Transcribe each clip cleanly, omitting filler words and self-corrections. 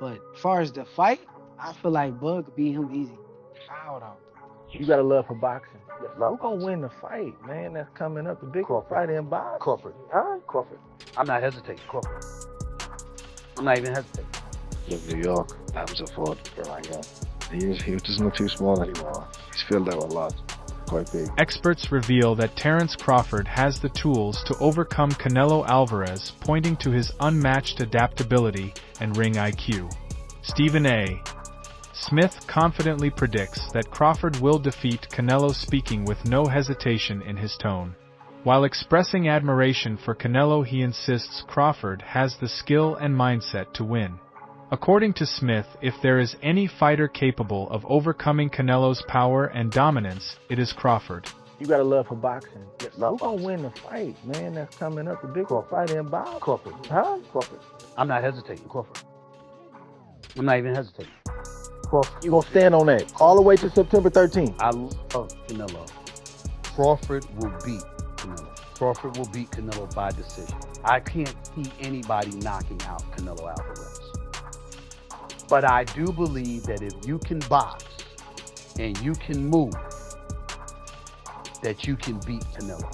But as far as the fight, I feel like Bud could beat him easy. Foul out. You got a love for boxing. Yes, Who's gonna win the fight, man? That's coming up, the big fight in boxing. Crawford. Huh? Crawford. I'm not hesitating. Crawford. I'm not even hesitating. In New York, that was a fought. He doesn't look too small anymore. He's filled out a lot. Quite big. Experts reveal that Terence Crawford has the tools to overcome Canelo Alvarez, pointing to his unmatched adaptability and ring IQ. Stephen A. Smith confidently predicts that Crawford will defeat Canelo, speaking with no hesitation in his tone. While expressing admiration for Canelo, he insists Crawford has the skill and mindset to win. According to Smith, if there is any fighter capable of overcoming Canelo's power and dominance, it is Crawford. You got a love for boxing. Yes, Who's gonna win the fight, man? That's coming up, the big fight in boxing. Crawford. Huh? Crawford. I'm not hesitating. Crawford. I'm not even hesitating. You gonna stand on that all the way to September 13th? I love Canelo. Crawford will beat Canelo. Crawford will beat Canelo by decision. I can't see anybody knocking out Canelo Alvarez. But I do believe that if you can box and you can move, that you can beat Canelo.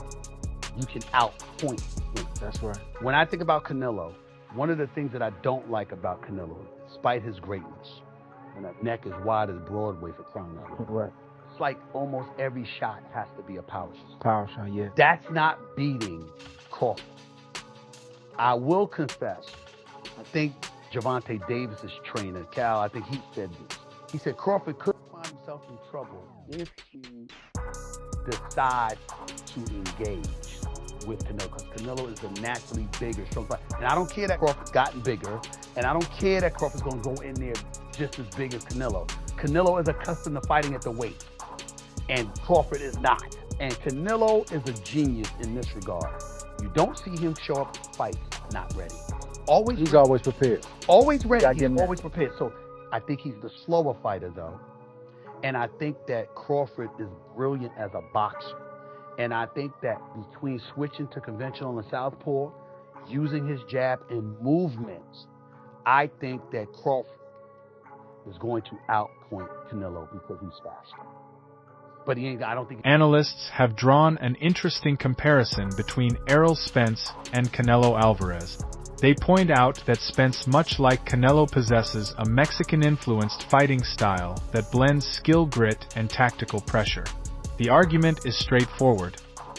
You can outpoint him. That's right. When I think about Canelo, one of the things that I don't like about Canelo, despite his greatness, and a neck as wide as Broadway for crying out loud. Right. It's like almost every shot has to be a power shot. Power shot, yeah. That's not beating Crawford. I will confess, I think Gervonta Davis's trainer, Cal, I think he said this. He said Crawford could find himself in trouble if he decides to engage with Canelo, because Canelo is a naturally bigger, strong fighter. And I don't care that Crawford's gotten bigger, and I don't care that Crawford's going to go in there just as big as Canelo. Canelo is accustomed to fighting at the weight, and Crawford is not. And Canelo is a genius in this regard. You don't see him show up to fight not ready. He's always prepared. Always ready. He's always prepared. So I think he's the slower fighter, though. And I think that Crawford is brilliant as a boxer. And I think that between switching to conventional and southpaw, using his jab and movements, I think that Crawford is going to outpoint Canelo because he's faster. But I don't think... Analysts have drawn an interesting comparison between Errol Spence and Canelo Alvarez. They point out that Spence, much like Canelo, possesses a Mexican-influenced fighting style that blends skill, grit, and tactical pressure. The argument is straightforward.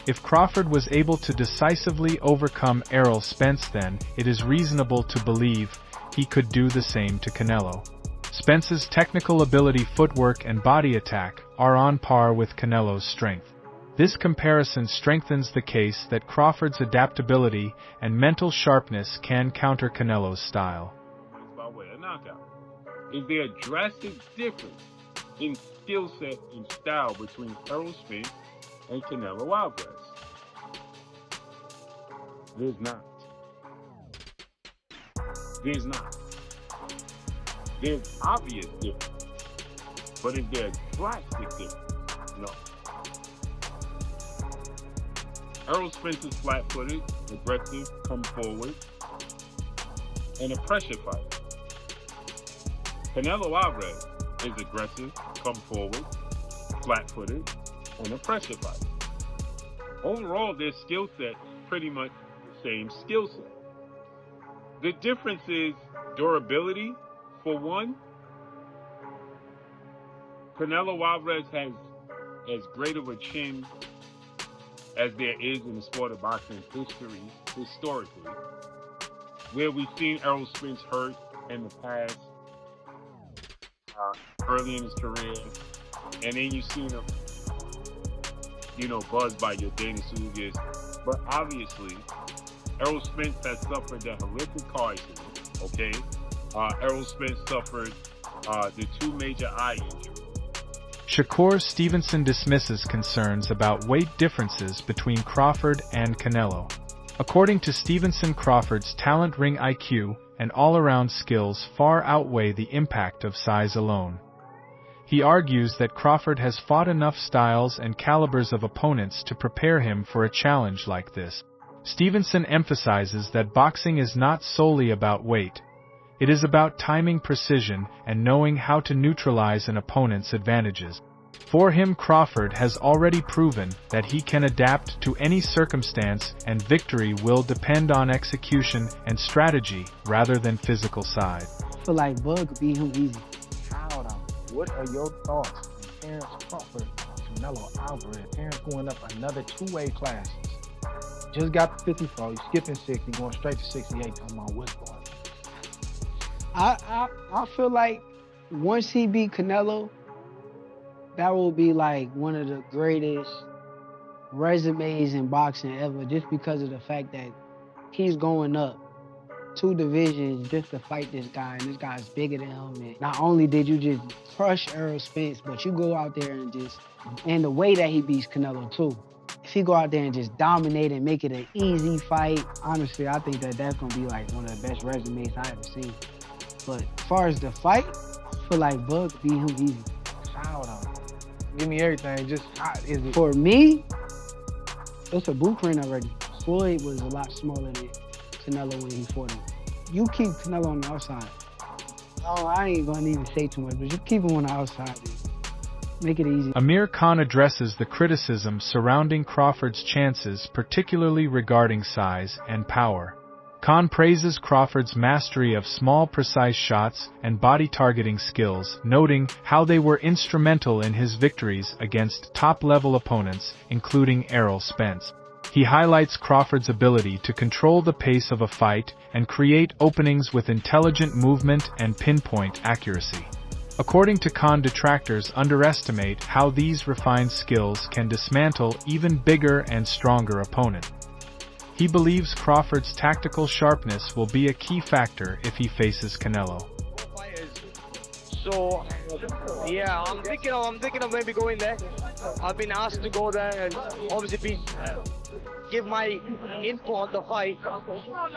If Crawford was able to decisively overcome Errol Spence, then it is reasonable to believe he could do the same to Canelo. Spence's technical ability, footwork, and body attack are on par with Canelo's strength. This comparison strengthens the case that Crawford's adaptability and mental sharpness can counter Canelo's style. By way of knockout. Is there a drastic difference in skill set and style between Errol Spence and Canelo Alvarez? There's not. There's not. There's obvious difference. But is there a drastic difference? No. Errol Spence is flat-footed, aggressive, come forward, and a pressure fighter. Canelo Alvarez is aggressive, come forward, flat-footed, and a pressure fighter. Overall, their skill set is pretty much the same skill set. The difference is durability, for one. Canelo Alvarez has as great of a chin as there is in the sport of boxing history, historically, where we've seen Errol Spence hurt in the past, early in his career, and then you've seen him, buzzed by your Dana Sugas. But obviously, Errol Spence has suffered a horrific car accident, okay? Errol Spence suffered the 2 major eye injuries. Shakur Stevenson dismisses concerns about weight differences between Crawford and Canelo. According to Stevenson, Crawford's talent, ring IQ, and all-around skills far outweigh the impact of size alone. He argues that Crawford has fought enough styles and calibers of opponents to prepare him for a challenge like this. Stevenson emphasizes that boxing is not solely about weight. It is about timing precision and knowing how to neutralize an opponent's advantages. For him, Crawford has already proven that he can adapt to any circumstance, and victory will depend on execution and strategy rather than physical side. I feel like Bug beat him easy. How though? What are your thoughts on Terence Crawford, Canelo Alvarez? Terence going up another two-way classes. Just got to 54, he's skipping 60, going straight to 68. Talking about what's going on. I feel like once he beat Canelo, that will be like one of the greatest resumes in boxing ever, just because of the fact that he's going up 2 divisions just to fight this guy, and this guy's bigger than him. And not only did you just crush Errol Spence, but you go out there and the way that he beats Canelo too. If he go out there and just dominate and make it an easy fight, honestly, I think that that's gonna be like one of the best resumes I ever seen. But as far as the fight, I feel like Bug beat him easy. How though? Give me everything. Just how is it? For me, it's a blueprint already. Floyd was a lot smaller than Canelo when he fought him. You keep Canelo on the outside. Oh, I ain't gonna even say too much, but you keep him on the outside. Make it easy. Amir Khan addresses the criticism surrounding Crawford's chances, particularly regarding size and power. Khan praises Crawford's mastery of small, precise shots and body targeting skills, noting how they were instrumental in his victories against top-level opponents, including Errol Spence. He highlights Crawford's ability to control the pace of a fight and create openings with intelligent movement and pinpoint accuracy. According to Khan, detractors underestimate how these refined skills can dismantle even bigger and stronger opponents. He believes Crawford's tactical sharpness will be a key factor if he faces Canelo. So, yeah, I'm thinking of maybe going there. I've been asked to go there and obviously give my input on the fight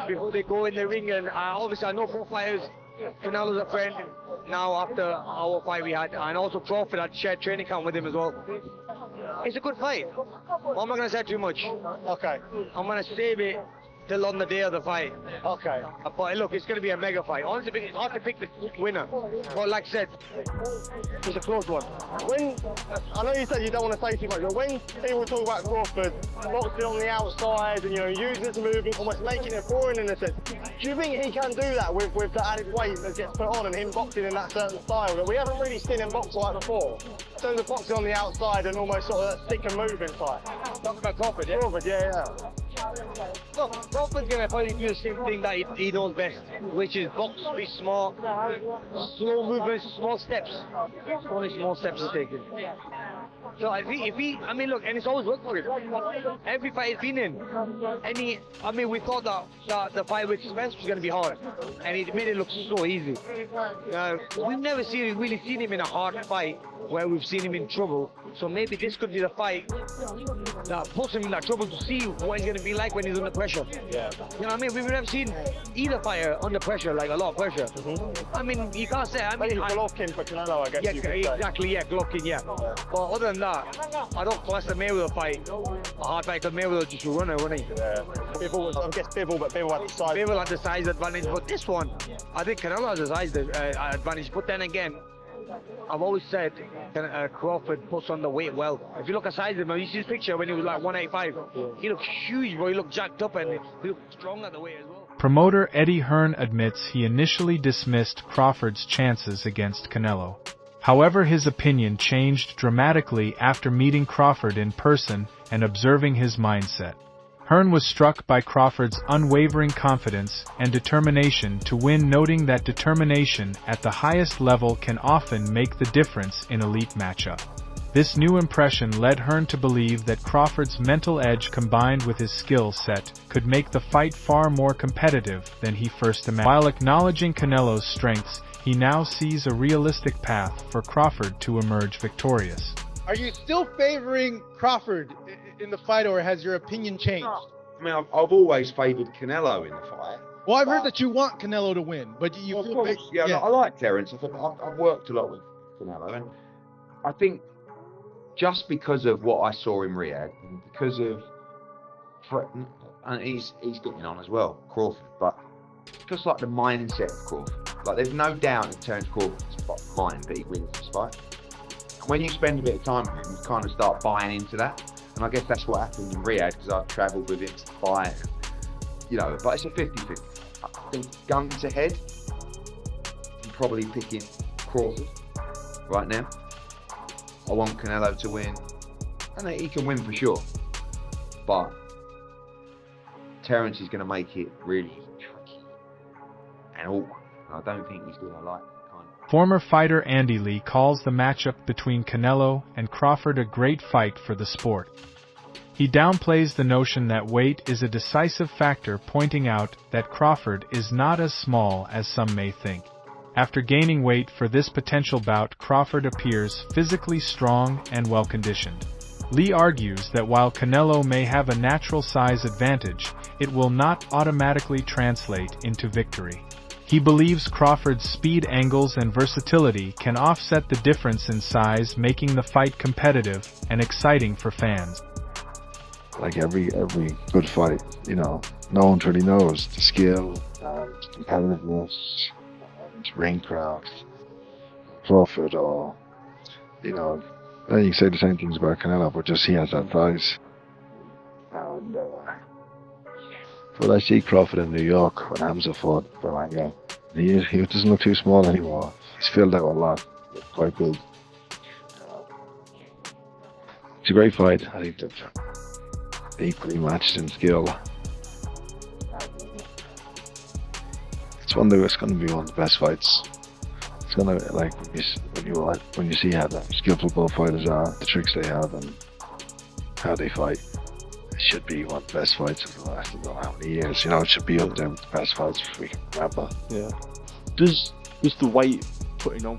before they go in the ring. And obviously I know pro fighters. Canelo's a friend now after our fight we had, and also Crawford had shared training camp with him as well. It's a good fight. Well, I'm not going to say too much. Okay. I'm going to save it till on the day of the fight. Okay. But look, it's going to be a mega fight. Honestly, it's hard to pick the winner. But like I said, it's a close one. I know you said you don't want to say too much, but when people talk about Crawford boxing on the outside and using his movement, almost making it boring in a sense, do you think he can do that with the added weight that gets put on and him boxing in that certain style that we haven't really seen him box like before? So the boxing on the outside and almost sort of that stick and moving type. Talking about Crawford, yeah? Crawford, yeah. Look, Crawford's going to probably do the same thing that he knows best, which is box, be smart, slow movements, small steps. Only small steps are taken. So I mean, look, and it's always worked for him. Every fight he's been in, we thought that the fight with Spence was going to be hard, and he made it look so easy. We've never really seen him in a hard fight where we've seen him in trouble. So maybe this could be the fight that puts him in that trouble to see what he's going to be like when he's under pressure. Yeah. You know what I mean? We've never seen either fighter under pressure, like a lot of pressure. I mean, you can't say. I mean, Golovkin for Canelo, I guess. Yeah, you could say. exactly. Yeah, Golovkin. Yeah. But other than that, I don't class the Mayweather fight a hard fight because Mayweather just a runner, wasn't he? Yeah. I guess Bivol, but Bivol had the size. Bivol had the size advantage, but this one, I think Canelo has the size advantage. But then again, I've always said Crawford puts on the weight well. If you look at size of him, you see his picture when he was like 185. He looked huge, bro. He looked jacked up and he looked strong at the weight as well. Promoter Eddie Hearn admits he initially dismissed Crawford's chances against Canelo. However, his opinion changed dramatically after meeting Crawford in person and observing his mindset. Hearn was struck by Crawford's unwavering confidence and determination to win, noting that determination at the highest level can often make the difference in elite matchup. This new impression led Hearn to believe that Crawford's mental edge combined with his skill set could make the fight far more competitive than he first imagined. While acknowledging Canelo's strengths, he now sees a realistic path for Crawford to emerge victorious. Are you still favoring Crawford in the fight, or has your opinion changed? I mean, I've always favoured Canelo in the fight. Well, I've heard that you want Canelo to win, but you of feel... course, yeah. I like Terence. I've worked a lot with Canelo, and I think just because of what I saw in Riyadh, and because of... And he's getting on as well, Crawford, but just like the mindset of Crawford. Like, there's no doubt in Terence Crawford's mind that he wins this fight. And when you spend a bit of time with him, you kind of start buying into that. And I guess that's what happened in Riyadh, because I've travelled with him to fight. You know, but it's a 50-50. I think gun to head, I'm probably picking Crawford right now. I want Canelo to win. And he can win for sure. But Terence is going to make it really tricky and awkward. I don't think he's going to like it, kind of. Former fighter Andy Lee calls the matchup between Canelo and Crawford a great fight for the sport. He downplays the notion that weight is a decisive factor, pointing out that Crawford is not as small as some may think. After gaining weight for this potential bout, Crawford appears physically strong and well-conditioned. Lee argues that while Canelo may have a natural size advantage, it will not automatically translate into victory. He believes Crawford's speed, angles, and versatility can offset the difference in size, making the fight competitive and exciting for fans. Like every good fight, you know, no one really knows the skill, competitiveness, ring craft, Crawford, or, you know, then you can say the same things about Canelo, but just he has that size. And but I see Crawford in New York when Hamza fought for Manga. He doesn't look too small anymore. He's filled out a lot, quite big. It's a great fight. I think that equally matched in skill. It's going to be one of the best fights. It's going to, like, when you see how skillful both fighters are, the tricks they have, and how they fight. It should be one of the best fights of the last, I don't know how many years. You know, it should be up there with the best fights we can remember. Yeah. Does the weight putting on?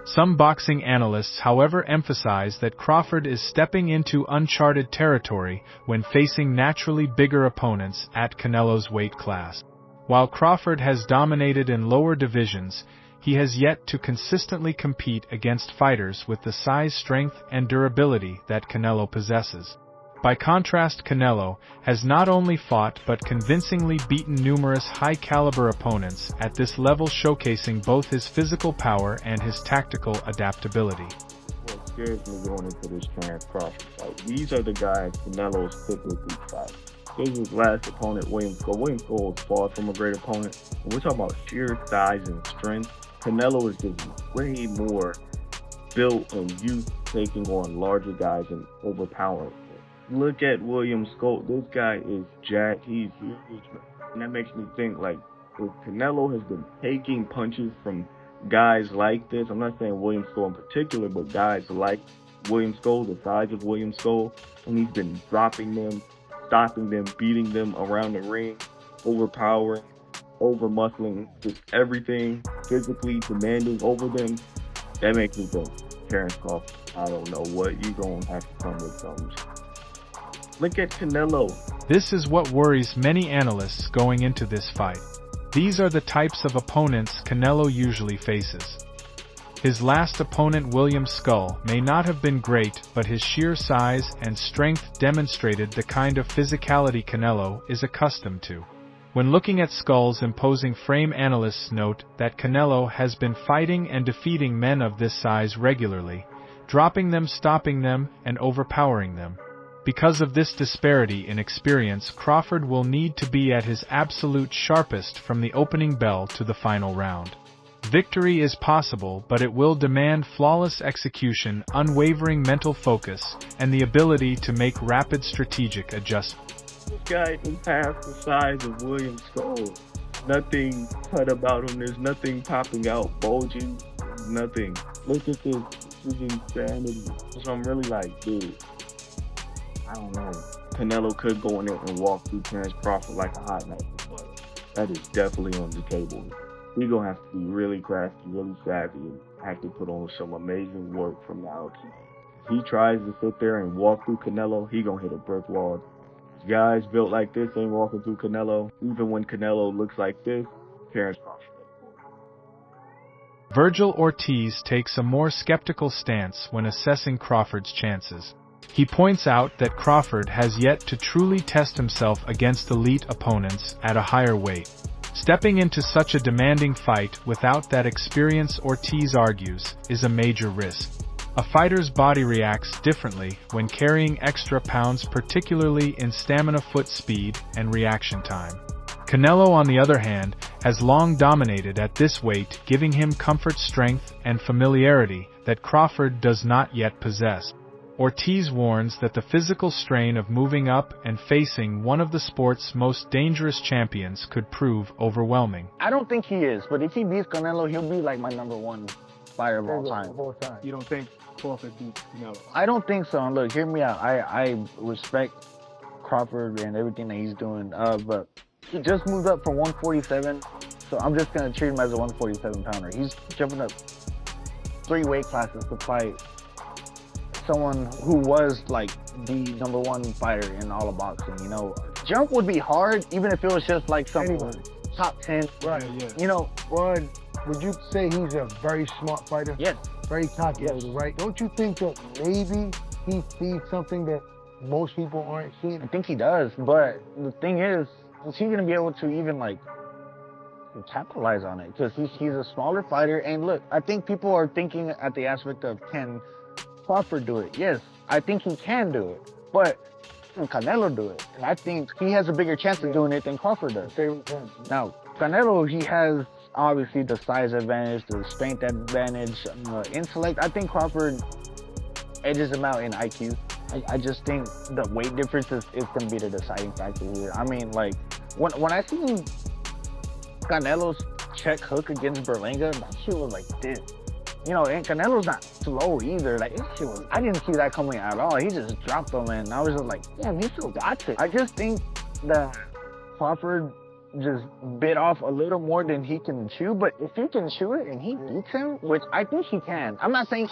Some boxing analysts, however, emphasize that Crawford is stepping into uncharted territory when facing naturally bigger opponents at Canelo's weight class. While Crawford has dominated in lower divisions, he has yet to consistently compete against fighters with the size, strength, and durability that Canelo possesses. By contrast, Canelo has not only fought but convincingly beaten numerous high-caliber opponents at this level, showcasing both his physical power and his tactical adaptability. What scares me going into this Terence Crawford fight, these are the guys Canelo's typically fight. His last opponent, William Sco. William Sco is far from a great opponent. When we're talking about sheer size and strength, Canelo is just way more built and used to taking on larger guys and overpowering them. Look at William Sco. This guy is jacked. He's huge. And that makes me think, like, if Canelo has been taking punches from guys like this, I'm not saying William Sco in particular, but guys like William Sco, the size of William Sco, and he's been dropping them, stopping them, beating them around the ring, overpowering, over-muscling, just everything, physically demanding over them. That makes me think, Terence Crawford, I don't know what you're going to have to come with some. Look at Canelo. This is what worries many analysts going into this fight. These are the types of opponents Canelo usually faces. His last opponent, William Sco, may not have been great, but his sheer size and strength demonstrated the kind of physicality Canelo is accustomed to. When looking at Sco's imposing frame, analysts note that Canelo has been fighting and defeating men of this size regularly, dropping them, stopping them, and overpowering them. Because of this disparity in experience, Crawford will need to be at his absolute sharpest from the opening bell to the final round. Victory is possible, but it will demand flawless execution, unwavering mental focus, and the ability to make rapid strategic adjustments. This guy is half the size of William Sco. Nothing cut about him. There's nothing popping out, bulging, nothing. Look at this. This is insanity. So I'm really like, dude, I don't know. Canelo could go in there and walk through Terence Crawford like a hot knife, but that is definitely on the table. He's going to have to be really crafty, really savvy, and have to put on some amazing work from the outside. If he tries to sit there and walk through Canelo, he's going to hit a brick wall. Guys built like this ain't walking through Canelo. Even when Canelo looks like this, Terence Crawford. Virgil Ortiz takes a more skeptical stance when assessing Crawford's chances. He points out that Crawford has yet to truly test himself against elite opponents at a higher weight. Stepping into such a demanding fight without that experience, Ortiz argues, is a major risk. A fighter's body reacts differently when carrying extra pounds, particularly in stamina, foot speed, and reaction time. Canelo, on the other hand, has long dominated at this weight, giving him comfort, strength, and familiarity that Crawford does not yet possess. Ortiz warns that the physical strain of moving up and facing one of the sport's most dangerous champions could prove overwhelming. I don't think he is, but if he beats Canelo, he'll be like my #1 fighter of all time. You don't think Crawford beats Canelo? I don't think so. And look, hear me out. I respect Crawford and everything that he's doing, but he just moved up from 147, so I'm just going to treat him as a 147-pounder. He's jumping up 3 weight classes to fight someone who was like the #1 fighter in all of boxing. You know, jump would be hard, even if it was just like something top 10. Right. Yeah. You know, Rod, would you say he's a very smart fighter? yes. Very calculated, right? Don't you think that maybe he sees something that most people aren't seeing? I think he does, but the thing is he going to be able to even like capitalize on it? Because he's a smaller fighter, and look, I think people are thinking at the aspect of, can Crawford do it? Yes, I think he can do it, but can Canelo do it? And I think he has a bigger chance of doing it than Crawford does. Now, Canelo, he has obviously the size advantage, the strength advantage, intellect. I think Crawford edges him out in IQ. I just think the weight difference is going to be the deciding factor here. I mean, like, when I seen Canelo's check hook against Berlanga, that shit was like this. You know, and Canelo's not slow either. Like, this shit was, I didn't see that coming at all. He just dropped him, and I was just like, damn, he still got it. I just think that Crawford just bit off a little more than he can chew, but if he can chew it and he beats him, which I think he can. I'm not saying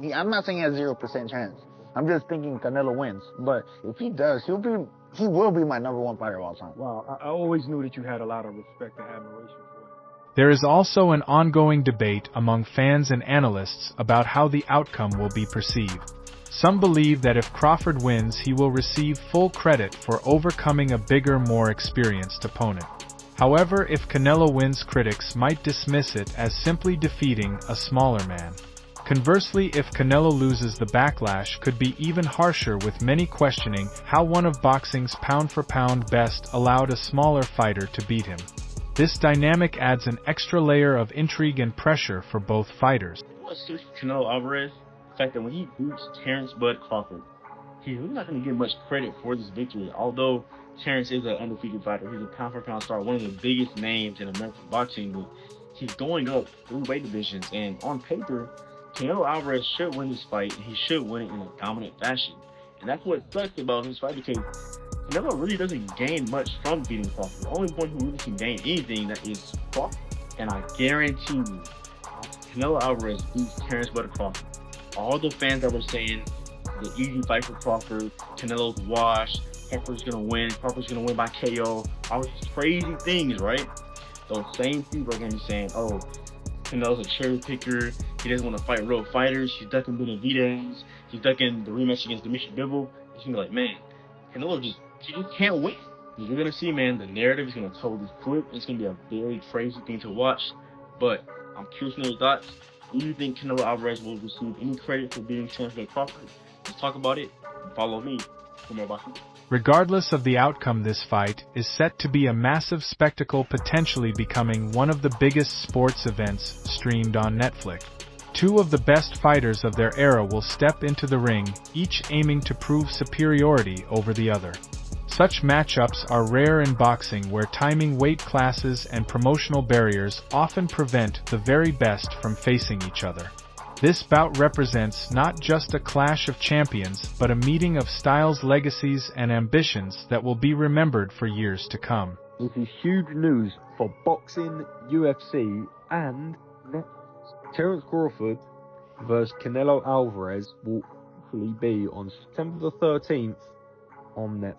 he has 0% chance. I'm just thinking Canelo wins. But if he does, he will be my #1 fighter of all time. Wow, I always knew that you had a lot of respect and admiration for him. There is also an ongoing debate among fans and analysts about how the outcome will be perceived. Some believe that if Crawford wins, he will receive full credit for overcoming a bigger, more experienced opponent. However, if Canelo wins, critics might dismiss it as simply defeating a smaller man. Conversely, if Canelo loses, the backlash could be even harsher, with many questioning how one of boxing's pound-for-pound best allowed a smaller fighter to beat him. This dynamic adds an extra layer of intrigue and pressure for both fighters. What suits Canelo Alvarez? The fact that when he beats Terence Bud Crawford, he's really not going to get much credit for this victory. Although Terence is an undefeated fighter, he's a pound-for-pound star, one of the biggest names in American boxing. But he's going up 3 weight divisions, and on paper, Canelo Alvarez should win this fight, and he should win it in a dominant fashion. And that's what sucks about his fight, because Canelo really doesn't gain much from beating Crawford. The only one who really can gain anything that is Crawford. And I guarantee you, Canelo Alvarez beats Terence Bud Crawford. All the fans that were saying the easy fight for Crawford, Canelo's washed, Crawford's gonna win by KO, all these crazy things, right? Those same people are gonna be saying, oh, Canelo's a cherry picker, he doesn't want to fight real fighters, he's ducking Benavidez, he's ducking the rematch against Dimitri Bivol. He's gonna be like, man, Canelo he just can't win. You're gonna see, man, the narrative is gonna totally flip. It's gonna be a very crazy thing to watch. But I'm curious to know your thoughts. Do you think Canelo Alvarez will receive any credit for beating Terence Bud Crawford? Let's talk about it. Follow me for more boxing. Regardless of the outcome, this fight is set to be a massive spectacle, potentially becoming one of the biggest sports events streamed on Netflix. 2 of the best fighters of their era will step into the ring, each aiming to prove superiority over the other. Such matchups are rare in boxing, where timing, weight classes, and promotional barriers often prevent the very best from facing each other. This bout represents not just a clash of champions, but a meeting of styles, legacies, and ambitions that will be remembered for years to come. This is huge news for boxing, UFC, and Netflix. Terence Crawford versus Canelo Alvarez will hopefully be on September the 13th on Netflix.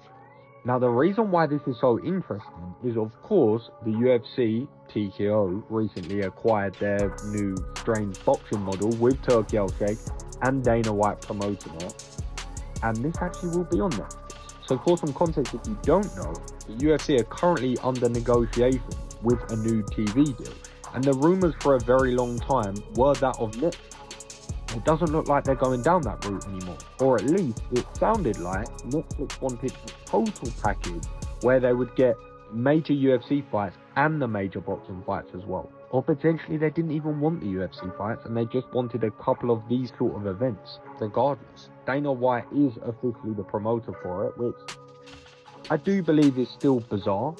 Now, the reason why this is so interesting is, of course, the UFC, TKO, recently acquired their new strange boxing model with Turkey Al-Sheikh and Dana White promoting it. And this actually will be on Netflix. So for some context, if you don't know, the UFC are currently under negotiations with a new TV deal. And the rumours for a very long time were that of Netflix. It doesn't look like they're going down that route anymore. Or at least it sounded like Netflix wanted a total package where they would get major UFC fights and the major boxing fights as well. Or potentially they didn't even want the UFC fights and they just wanted a couple of these sort of events. Regardless, Dana White is officially the promoter for it, which I do believe is still bizarre.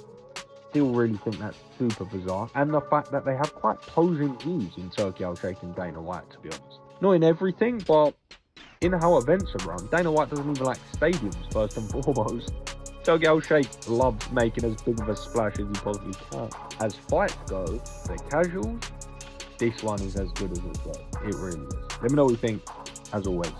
Still really think that's super bizarre. And the fact that they have quite opposing views in Turkey Al-Sheikh and Dana White, to be honest. Not in everything, but in how events are run. Dana White doesn't even like stadiums, first and foremost. Turkey Al-Sheikh loves making as big of a splash as he possibly can. As fights go, the casuals, this one is as good as it gets. It really is. Let me know what you think, as always.